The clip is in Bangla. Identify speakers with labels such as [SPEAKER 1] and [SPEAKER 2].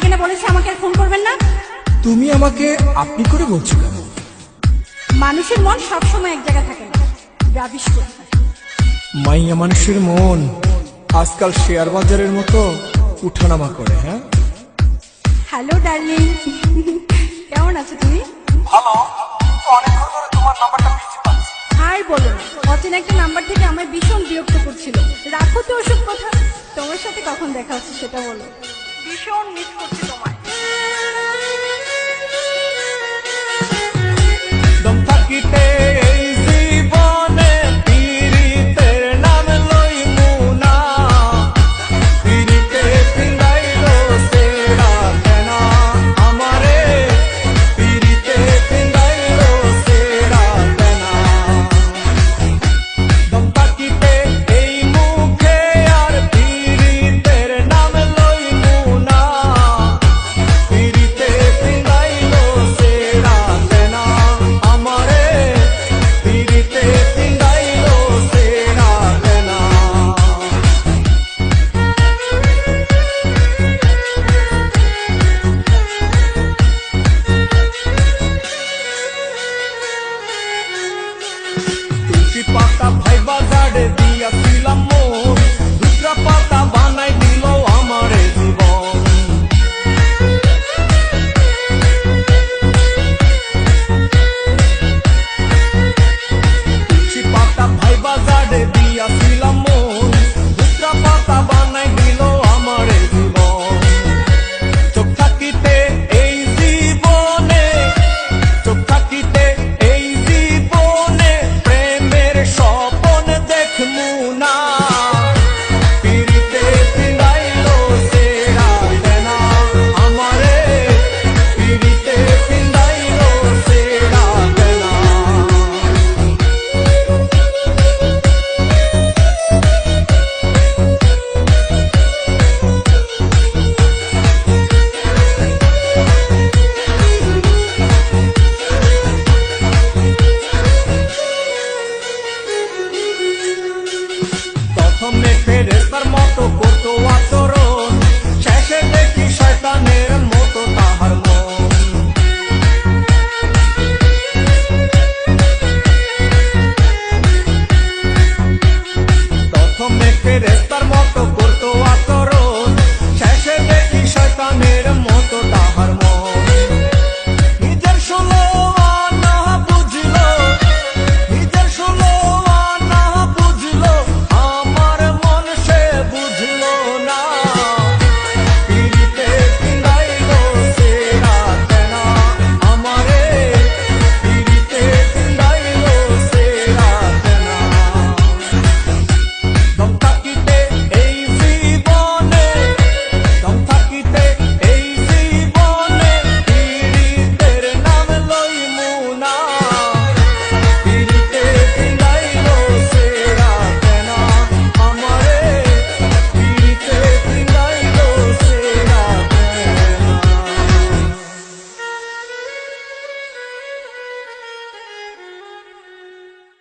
[SPEAKER 1] কিনা বলেছে আমাকে আর ফোন করবেন না।
[SPEAKER 2] তুমি আমাকে আপনি করে বলছো কেন?
[SPEAKER 1] মানুষের মন সবসময় এক জায়গায় থাকে না, রাবিশ করে।
[SPEAKER 2] মাইয়া মানুষের মন আজকাল শেয়ার বাজারের মতো উঠানামা করে। হ্যাঁ,
[SPEAKER 1] হ্যালো ডার্লিং, কেমন আছো তুমি?
[SPEAKER 2] ভালো। অনেকক্ষণ ধরে তোমার নাম্বারটা পেয়েছি পাচ্ছি।
[SPEAKER 1] আর বলো না, অচেনা একটা নাম্বার থেকে আমায় ভীষণ বিরক্ত করছিল। রাখো তো ওসব কথা, তোমার সাথে কখন দেখা হচ্ছে সেটা বলো। ভীষণ মিস করছি